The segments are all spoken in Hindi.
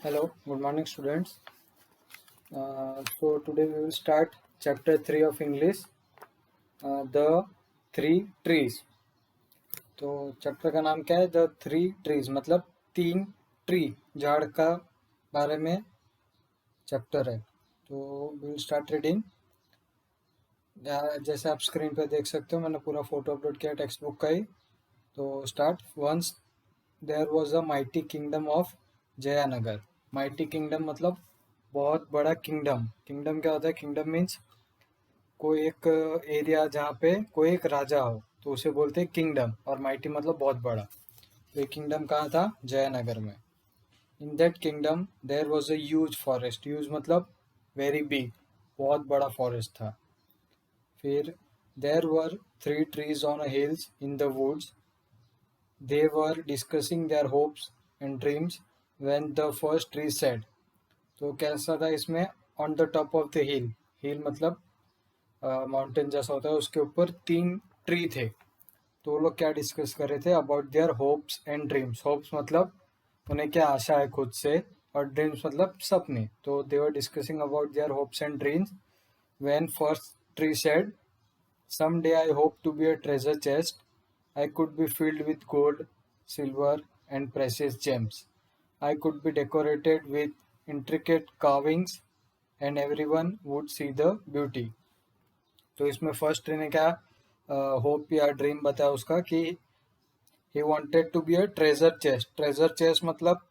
Hello, good morning, students. So today we will start chapter 3 of English, the three trees. तो चैप्टर का नाम क्या है? द थ्री ट्रीज, मतलब तीन ट्री, झाड़ का बारे में चैप्टर है. तो वी विल स्टार्ट रीडिंग. जैसे आप स्क्रीन पे देख सकते हो, मैंने पूरा फोटो अपलोड किया टेक्स्ट बुक का ही. तो start. Once there was a mighty kingdom of Jayanagar. Mighty kingdom मतलब बहुत बड़ा किंगडम. किंगडम क्या होता है? किंगडम मीन्स कोई एक एरिया जहाँ पे कोई एक राजा हो तो उसे बोलते हैं किंगडम. और माइटी मतलब बहुत बड़ा. तो ये किंगडम कहाँ था? जयनगर में. In that kingdom there was a huge forest. Huge मतलब वेरी बिग, बहुत बड़ा फॉरेस्ट था. फिर there were three trees on a hills in the woods. They were discussing their hopes and dreams when the first tree said. तो कैसा था इसमें? On the top of the hill. Hill मतलब माउंटेन जैसा होता है, उसके ऊपर तीन ट्री थे. तो वो लोग क्या डिस्कस कर रहे थे? About their hopes and dreams. Hopes मतलब उन्हें क्या आशा है खुद से, और ड्रीम्स मतलब सपने. तो they were discussing about their hopes and dreams when first tree said, some day I hope to be a treasure chest. I could be filled with gold, silver and precious gems. I could be decorated with intricate carvings and everyone would see the beauty. तो इसमें फर्स्ट ट्री ने क्या होप या ड्रीम बताया उसका कि he wanted to be a treasure chest. Treasure chest मतलब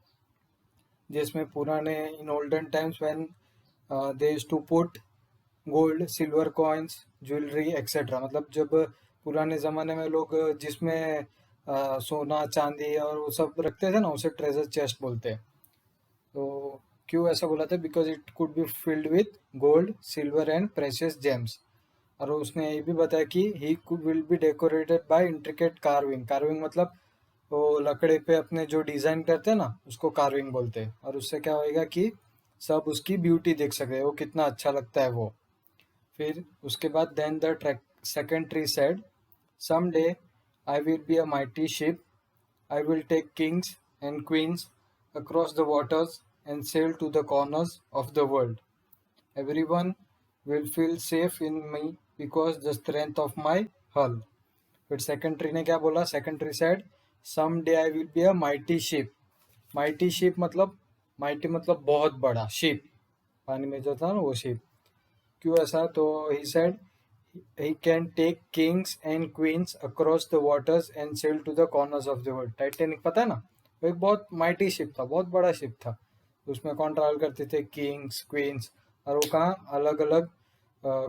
जिसमें पुराने in olden times when they used to put gold, silver coins, jewellery etcetera. मतलब जब पुराने ज़माने में लोग जिसमें सोना चांदी और वो सब रखते थे ना, उसे ट्रेजर चेस्ट बोलते हैं. तो क्यों ऐसा बोला था? Because it could be filled with gold, silver and precious gems. और उसने ये भी बताया कि he will be decorated by intricate carving. Carving मतलब वो लकड़े पे अपने जो डिजाइन करते हैं ना, उसको कार्विंग बोलते हैं. और उससे क्या होएगा कि सब उसकी ब्यूटी देख सके, वो कितना अच्छा लगता है वो. फिर उसके बाद then the track second tree said, some day I will be a mighty ship. I will take kings and queens across the waters and sail to the corners of the world. Everyone will feel safe in me because the strength of my hull. फिर सेकंड ट्री ने क्या बोला? Second tree said, some day I will be a mighty ship. Mighty ship मतलब, माइटी मतलब बहुत बड़ा, शिप पानी में जो था ना वो शिप. क्यों ऐसा? तो he said he can take kings and queens across the waters and sail to the corners of the world. Titanic पता है ना? वो एक बहुत माइटी शिप था, बहुत बड़ा शिप था. उसमें कौन ट्रैवल करते थे? Kings, queens. और वो कहाँ? अलग अलग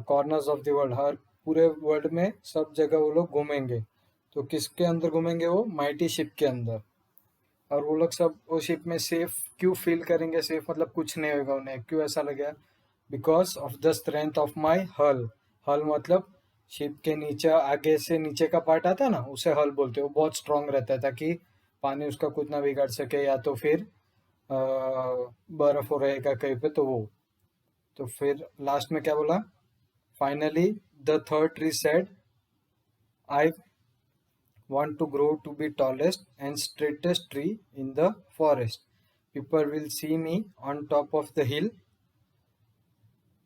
कॉर्नर्स ऑफ द वर्ल्ड. हर पूरे वर्ल्ड में सब जगह वो लोग घूमेंगे. तो किसके अंदर घूमेंगे? वो माइटी शिप के अंदर. और वो लोग सब वो शिप में सेफ क्यों फील करेंगे? सेफ मतलब कुछ नहीं होगा उन्हें. क्यों ऐसा लगा? Because of the strength of my हल. हल मतलब शिप के नीचे, आगे से नीचे का पार्ट आता है ना, उसे हल बोलते हैं. वो बहुत स्ट्रांग रहता है ताकि पानी उसका कुछ ना बिगाड़ सके, या तो फिर बर्फ हो रहेगा कहीं पे तो वो. तो फिर लास्ट में क्या बोला? Finally the third tree said, I want to grow to be tallest and straightest tree in the forest. People will see me on top of the hill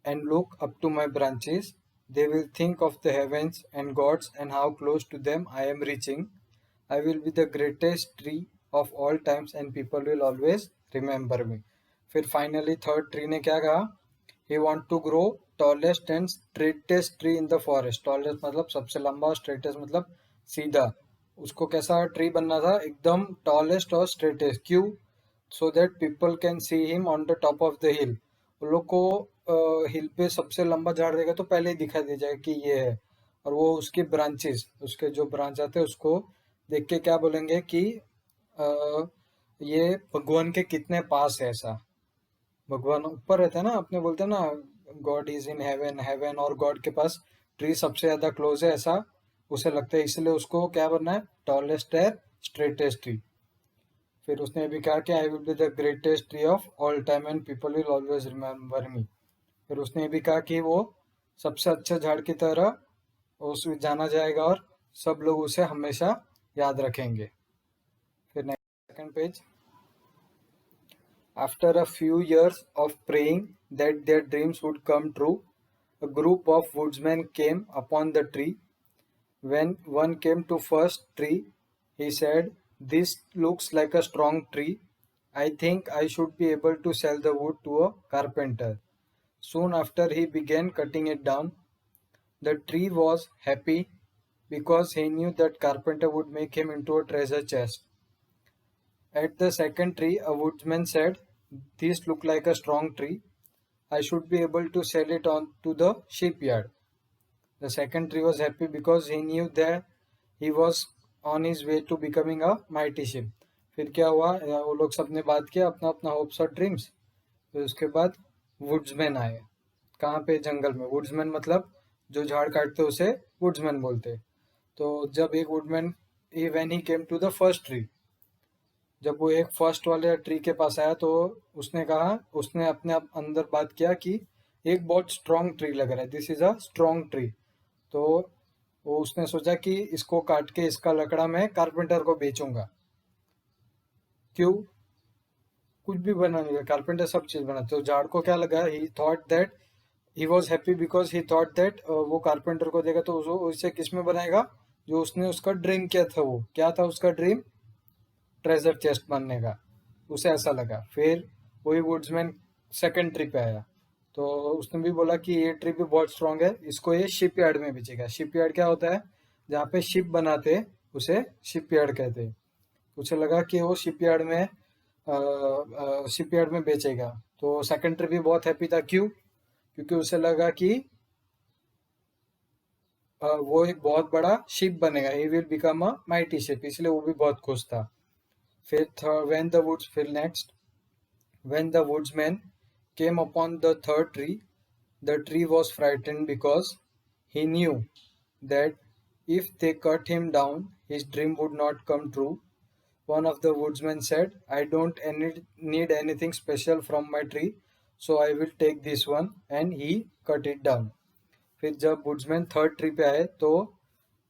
and look up to my branches. They will think of the heavens and gods and how close to them I am reaching. I will be the greatest tree of all times and people will always remember me. फिर फाइनली थर्ड ट्री ने क्या कहा? He want to grow tallest and straightest tree in the forest. Tallest मतलब सबसे लंबा, और स्ट्रेटेस्ट मतलब सीधा. उसको कैसा ट्री बनना था? एकदम टॉलेस्ट और स्ट्रेटेस्ट. क्यों? So that people can see him on the top of the हिल. उन लोग को हिल पे सबसे लंबा झाड़ देगा तो पहले ही दिखाई दे जाएगा कि ये है. और वो उसके ब्रांचेस, उसके जो ब्रांच आते हैं उसको देख के क्या बोलेंगे कि अ, ये भगवान के कितने पास है. ऐसा भगवान ऊपर रहता है ना, अपने बोलते हैं ना, God is in heaven. Heaven और गॉड के पास ट्री सबसे ज्यादा क्लोज है, ऐसा उसे लगता है. इसलिए उसको क्या बनना है? टॉलेस्ट है, स्ट्रेटेस्ट ट्री. फिर उसने भी कहा कि आई will be the greatest tree of all time and people will always remember me. फिर उसने भी कहा कि वो सबसे अच्छे झाड़ की तरह उसे जाना जाएगा और सब लोग उसे हमेशा याद रखेंगे. फिर next second page. After a few years of praying that their dreams would come true, a group of woodsmen came upon the tree. When one came to first tree, he said, "This looks like a strong tree. I think I should be able to sell the wood to a carpenter." Soon after he began cutting it down. The tree was happy because he knew that carpenter would make him into a treasure chest. At the second tree, a woodsman said, "This look like a strong tree. I should be able to sell it on to the shipyard." The second tree was happy because he knew that he was on his way to becoming a mighty ship. फिर क्या हुआ, वो लोग सबने बात किया अपना अपना होप्स और ड्रीम्स। फिर उसके बाद वुड्समैन आए। कहाँ पे? जंगल में। वुड्समैन मतलब जो झाड़ काटते उसे वुड्समैन बोलते। तो जब एक woodman when he came to the first tree, जब वो एक फर्स्ट वाले ट्री के पास आया तो उसने कहा, उसने अपने अंदर बात किया कि एक बहुत स्ट्रॉन्ग ट्री लग रहा है, this is a strong tree. तो वो उसने सोचा कि इसको काट के इसका लकड़ा मैं कारपेंटर को बेचूंगा। क्यों? कुछ भी बनाने का, कारपेंटर सब चीज बनाते। तो झाड़ को क्या लगा, ही thought that he was happy because he thought that वो कारपेंटर को देगा तो उसे किस में बनाएगा, जो उसने उसका ड्रीम किया था। वो क्या था उसका ड्रीम? ट्रेजर चेस्ट बनने का। उसे ऐसा लगा। फिर वही वुड्समैन सेकंड ट्री पे आया तो उसने भी बोला कि ये ट्री भी बहुत स्ट्रांग है, इसको ये शिपयार्ड में बेचेगा। शिपयार्ड क्या होता है? जहाँ पे शिप बनाते उसे शिपयार्ड कहते हैं। उसे लगा कि वो शिपयार्ड में बेचेगा। तो सेकंड ट्री भी बहुत हैप्पी था। क्यों? क्योंकि उसे लगा कि वो एक बहुत बड़ा शिप बनेगा, he will become a mighty ship, इसलिए वो भी बहुत खुश था। फिर next, when the woodsman came upon the third tree, the tree was frightened because he knew that if they cut him down, his dream would not come true. One of the woodsmen said, "I don't need anything special from my tree, so I will take this one," and he cut it down. फिर जब वुड्समैन थर्ड ट्री पे आए तो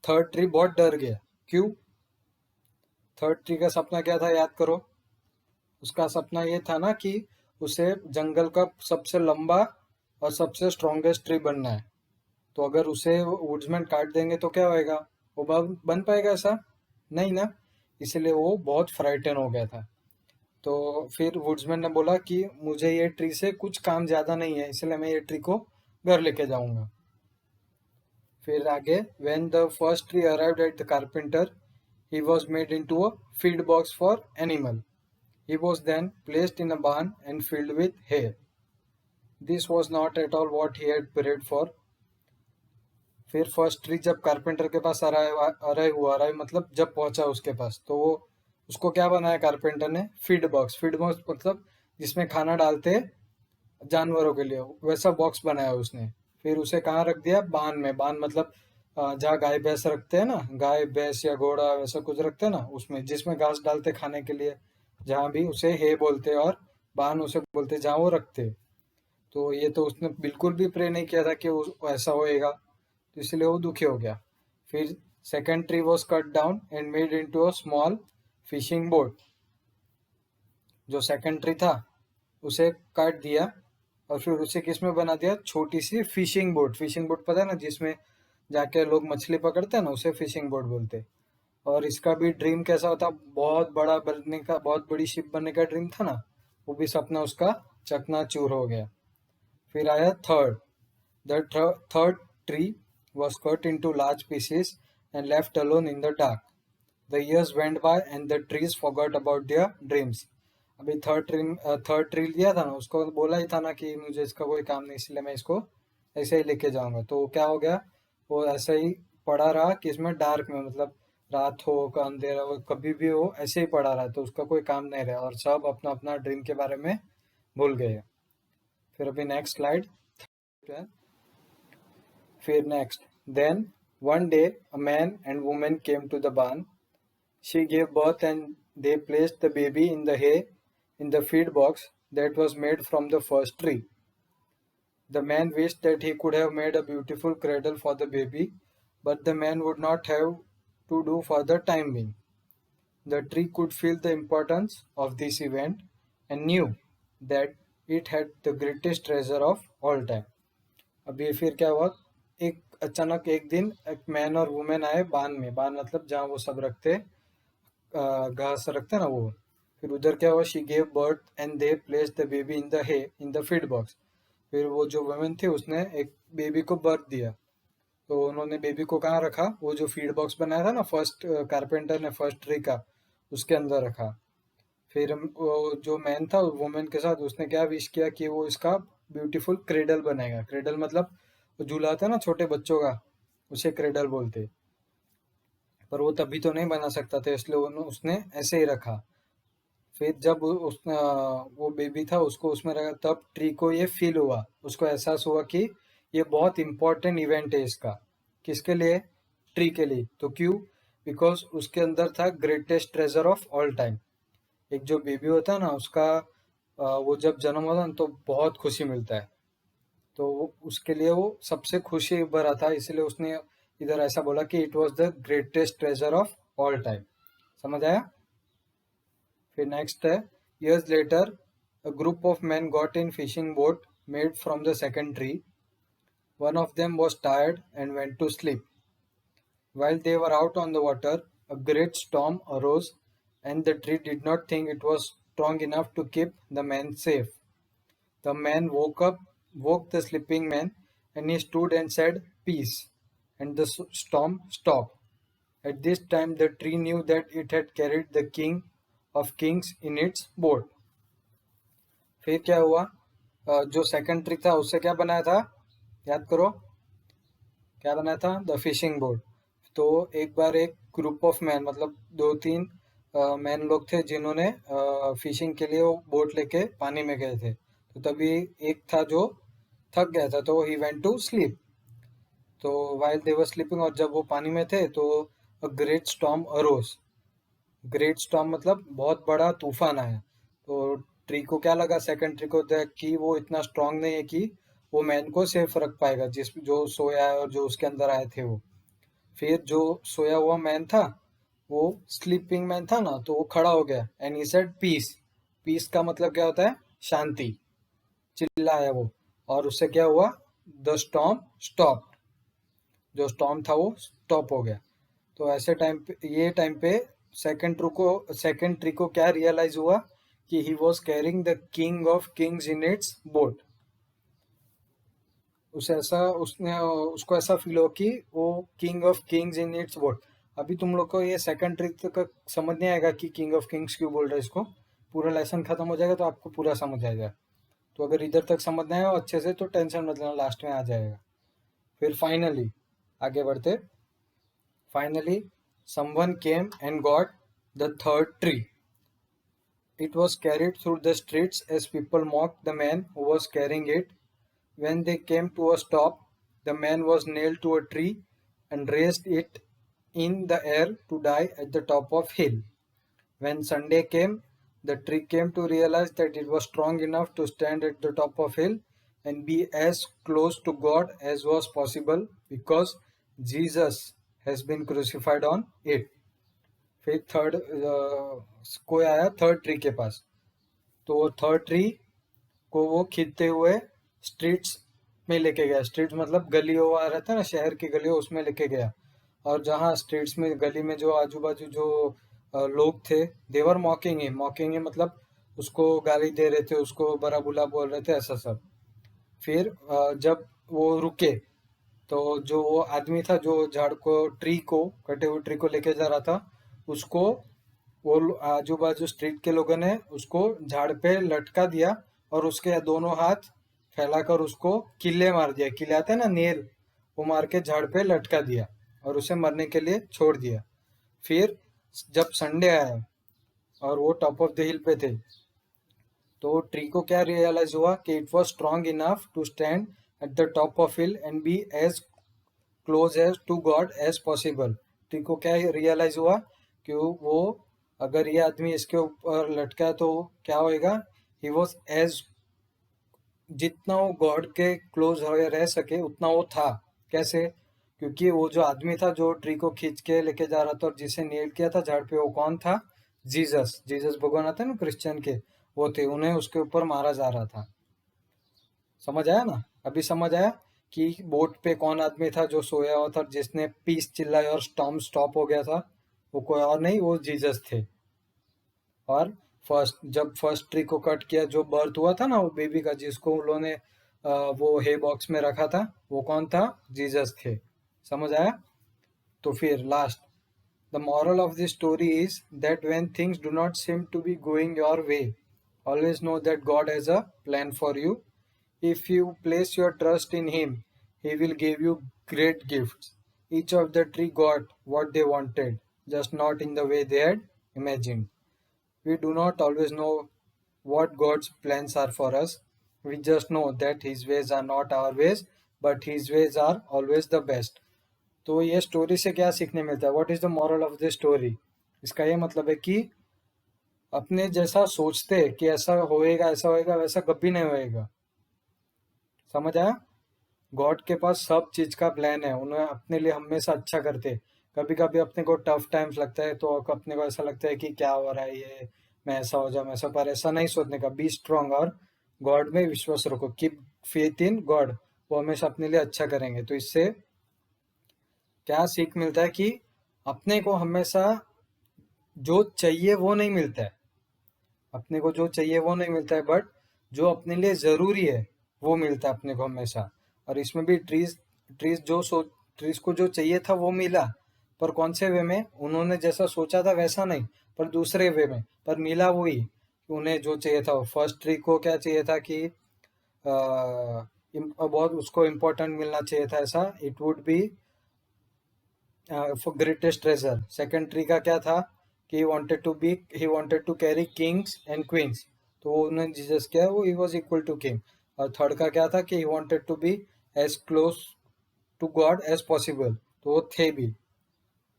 थर्ड ट्री बहुत डर गया। क्यों? थर्ड ट्री का सपना क्या था, याद करो। उसका सपना ये था ना कि उसे जंगल का सबसे लंबा और सबसे स्ट्रॉन्गेस्ट ट्री बनना है। तो अगर उसे वुड्समैन काट देंगे तो क्या होएगा? वो बन पाएगा ऐसा? नहीं ना। इसलिए वो बहुत फ्राइटन हो गया था। तो फिर वुड्समैन ने बोला कि मुझे ये ट्री से कुछ काम ज़्यादा नहीं है, इसलिए मैं ये ट्री को घर लेके जाऊंगा। फिर आगे, when the first tree arrived at the carpenter, he was made into a feed box for animal. He was then placed in a barn and filled with hay. This was not at all what he had prayed for. फिर फर्स्ट ट्री जब कारपेंटर के पास अराइव मतलब जब पहुंचा उसके पास, तो वो उसको क्या बनाया कारपेंटर ने? Feed box. फीड बॉक्स मतलब जिसमें खाना डालते जानवरों के लिए, वैसा बॉक्स बनाया उसने। फिर उसे कहाँ रख दिया? बान में। बान मतलब जहाँ गाय भैंस रखते हैं ना, गाय भैंस या घोड़ा वैसा कुछ रखते हैं ना, उसमें जिसमें घास डालते खाने के लिए, जहाँ भी उसे हे बोलते हैं और बान उसे बोलते जहाँ वो रखते। तो ये तो उसने बिल्कुल भी प्रे नहीं किया था कि ऐसा होएगा, तो इसलिए वो दुखी हो गया। फिर second tree was cut down and made into a small fishing boat. जो सेकंड ट्री था उसे काट दिया और फिर उसे किस में बना दिया? छोटी सी फिशिंग बोट। फिशिंग बोट पता है ना, जिसमें जाके लोग मछली पकड़ते हैं ना, उसे फिशिंग बोट बोलते। और इसका भी ड्रीम कैसा होता? बहुत बड़ा बनने का, बहुत बड़ी शिप बनने का ड्रीम था ना, वो भी सपना उसका चकनाचूर हो गया। फिर आया third. The third tree was cut into large pieces and left alone in the dark. The years went by and the trees forgot about their dreams. अभी थर्ड ट्री लिया था ना, उसको बोला ही था ना कि मुझे इसका कोई काम नहीं, इसलिए मैं इसको ऐसे ही लेके जाऊंगा। तो क्या हो गया? वो ऐसे ही पड़ा रहा कि इसमें डार्क में, मतलब रात हो का अंधेरा हो, कभी भी हो ऐसे ही पड़ा रहा, तो उसका कोई काम नहीं रहा और सब अपना अपना ड्रीम के बारे में भूल गए। फिर अभी नेक्स्ट स्लाइड। फिर next, then one day a man and woman came to the barn. She gave birth and they placed the baby in the hay in the feed box that was made from the first tree. The man wished that he could have made a beautiful cradle for the baby, but the man would not have to do for the time being. The tree could feel the importance of this event and knew that it had the greatest treasure of all time. अब ये फिर क्या हुआ, एक अचानक एक दिन एक मैन और वुमेन आए बान में, बान मतलब जहाँ वो सब रखते, घास रखते ना वो। फिर उधर क्या हुआ, she gave birth and they place the baby in the hay in the feed box. फिर वो जो वुमेन थी उसने एक बेबी को बर्थ दिया, तो उन्होंने बेबी को कहाँ रखा, वो जो फीड बॉक्स बनाया था ना फर्स्ट कारपेंटर ने फर्स्ट ट्री का, उसके अंदर रखा। फिर वो जो मैन था वुमेन के साथ उसने क्या विश किया कि वो इसका ब्यूटीफुल क्रेडल बनाएगा। क्रेडल मतलब वो झूला था ना छोटे बच्चों का, उसे क्रेडल बोलते। पर वो तभी तो नहीं बना सकता था, इसलिए उसने ऐसे ही रखा। फिर जब उसने वो बेबी था उसको उसमें रखा, तब ट्री को ये फील हुआ, उसको एहसास हुआ कि ये बहुत इंपॉर्टेंट इवेंट है इसका। किसके लिए? ट्री के लिए। तो क्यों? बिकॉज उसके अंदर था greatest treasure of all time. एक जो बेबी होता है ना उसका वो जब जन्म होता है ना तो बहुत खुशी मिलता है, तो उसके लिए वो सबसे खुशी भरा था, इसलिए उसने इधर ऐसा बोला कि it was the greatest treasure of all time. समझ आया? फिर नेक्स्ट है, years later a group of men got in fishing boat made from the second tree. One of them was tired and went to sleep. While they were out on the water, a great storm arose, and the tree did not think it was strong enough to keep the man safe. The man woke the sleeping man, and he stood and said, "Peace," and the storm stopped. At this time, the tree knew that it had carried the king of kings in its boat. फिर क्या हुआ, जो सेकंड ट्रिक था उससे क्या बनाया था, याद करो, क्या बनाया था? The fishing boat. तो एक बार एक ग्रुप ऑफ मैन मतलब दो तीन मैन लोग थे जिन्होंने फिशिंग के लिए वो बोट लेके पानी में गए थे। तो तभी एक था जो थक गया था, तो ही वेंट टू स्लीप। तो वाइल दे वर स्लीपिंग, और जब वो पानी में थे तो a great storm arose. Great storm मतलब बहुत बड़ा तूफान आया। तो ट्री को क्या लगा, सेकंड ट्री को देख कि वो इतना स्ट्रांग नहीं है कि वो मैन को सेफ रख पाएगा, जिस जो सोया है और जो उसके अंदर आए थे वो। फिर जो सोया हुआ मैन था, वो स्लीपिंग मैन था ना, तो वो खड़ा हो गया and he said peace. Peace का मतलब क्या होता है? शांति। चिल्लाया वो, और उससे क्या हुआ, द स्टॉर्म स्टॉप। जो स्टॉर्म था वो स्टॉप हो गया। तो ऐसे टाइम पे, ये टाइम पे सेकंड ट्री को क्या रियलाइज हुआ कि he was carrying the king of kings in its boat. उसे ऐसा उसने उसको ऐसा फील हो कि वो king of kings in its boat. अभी तुम लोग को ये सेकंड ट्रिक तक समझ नहीं आएगा कि किंग ऑफ किंग्स क्यों बोल रहे हैं इसको। पूरा लेसन खत्म हो जाएगा तो आपको पूरा समझ आएगा। तो अगर इधर तक समझ नहीं आया अच्छे से तो टेंशन मत लेना, लास्ट में आ जाएगा। फिर फाइनली आगे बढ़ते। Finally, someone came and got the third tree. It was carried through the streets as people mocked the man who was carrying it. When they came to a stop, the man was nailed to a tree and raised it in the air to die at the top of hill. When Sunday came, the tree came to realize that it was strong enough to stand at the top of hill and be as close to God as was possible because Jesus has been crucified on it. फिर थर्ड कोई आया थर्ड ट्री के पास, तो थर्ड ट्री को वो खींचते हुए स्ट्रीट्स में लेके गया। स्ट्रीट्स मतलब गलियों वहाँ रहता है ना, शहर की गलियों, उसमें लेके गया। और जहाँ स्ट्रीट्स में गली में जो आजू बाजू जो लोग थे, देवर मॉकिंग ही मतलब उसको गाली दे रहे थे, उसको बड़ा बुला बोल रहे थे, ऐसा सब। फिर जब वो रुके तो जो वो आदमी था जो झाड़ को ट्री को कटे हुए ट्री को लेके जा रहा था, उसको वो आजू बाजू स्ट्रीट के लोगों ने उसको झाड़ पे लटका दिया और उसके दोनों हाथ फैलाकर उसको किल्ले मार दिया। किले आते हैं ना, नेल, वो मार के झाड़ पे लटका दिया और उसे मरने के लिए छोड़ दिया। फिर जब संडे आया और वो टॉप ऑफ द हिल पे थे, तो ट्री को क्या रियलाइज हुआ कि it was strong enough to stand at the top of hill and be as close as to God as possible. Tree को क्या रियलाइज हुआ कि वो अगर ये आदमी इसके ऊपर लटका है तो क्या होएगा, ही वॉज एज, जितना वो गॉड के क्लोज रह सके उतना वो था। कैसे? क्योंकि वो जो आदमी था जो ट्री को खींच के लेके जा रहा था और जिसे नेल किया था झाड़ पे, वो कौन था? जीसस। जीसस भगवान आते हैं ना क्रिश्चियन के, वो थे, उन्हें उसके ऊपर मारा जा रहा था। समझ आया ना? अभी समझ आया कि बोट पे कौन आदमी था जो सोया हुआ था, जिसने पीस चिल्लाई और स्टॉर्म स्टॉप हो गया था? वो कोई और नहीं, वो जीसस थे। और जब फर्स्ट ट्री को कट किया, जो बर्थ हुआ था ना वो बेबी का, जिसको उन्होंने वो हे बॉक्स में रखा था, वो कौन था? जीसस थे। समझ आया? तो फिर last, the moral of the story is that when things do not seem to be going your way, always know that God has a plan for you. If you place your trust in Him, He will give you great gifts. Each of the three got what they wanted, just not in the way they had imagined. We do not always know what God's plans are for us. We just know that His ways are not our ways, but His ways are always the best. तो ये स्टोरी से क्या सीखने मिलता है? What is the moral of the story? इसका ये मतलब है कि अपने जैसा सोचते कि ऐसा होएगा वैसा कभी नहीं होएगा। समझ आया? गॉड के पास सब चीज का प्लान है, उन्हें अपने लिए हमेशा अच्छा करते। कभी कभी अपने को टफ टाइम्स लगता है तो अपने को ऐसा लगता है कि क्या हो रहा है ये, मैं ऐसा हो जाऊं ऐसा, पर ऐसा नहीं सोचने का। बी स्ट्रांग और गॉड में विश्वास रखो, कीप फेथ इन गॉड। वो हमेशा अपने लिए अच्छा करेंगे। तो इससे क्या सीख मिलता है कि अपने को हमेशा जो चाहिए वो नहीं मिलता है। अपने को जो चाहिए वो नहीं मिलता है, बट जो अपने लिए जरूरी है वो मिलता है अपने को हमेशा। और इसमें भी ट्रीज को जो चाहिए था वो मिला, पर कौन से वे में? उन्होंने जैसा सोचा था वैसा नहीं, पर दूसरे वे में, पर मिला वही। उन्हें जो चाहिए था, फर्स्ट ट्री को क्या चाहिए था कि बहुत उसको इम्पोर्टेंट मिलना चाहिए था, ऐसा it would be for greatest treasure. Second tree का क्या था कि he wanted to carry kings and queens, तो वो उन्होंने जीसस किया, वो he was equal to king. और थर्ड का क्या था कि he wanted to be as close to God as possible, तो वो थे भी।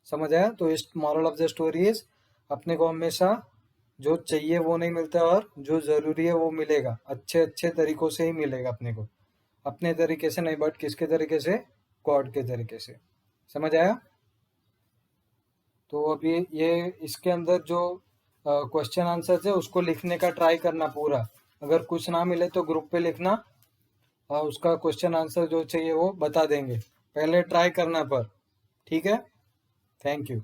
समझ आया? तो इस moral of the story is, अपने को हमेशा जो चाहिए वो नहीं मिलता, और जो जरूरी है वो मिलेगा, अच्छे अच्छे तरीकों से ही मिलेगा अपने को। अपने तरीके से नहीं, बट किसके तरीके से? गॉड के तरीके से। समझ आया? तो अभी ये इसके अंदर जो क्वेश्चन आंसर है उसको लिखने का ट्राई करना पूरा। अगर कुछ ना मिले तो ग्रुप पे लिखना, उसका क्वेश्चन आंसर जो चाहिए वो बता देंगे। पहले ट्राई करना पर। ठीक है? Thank you.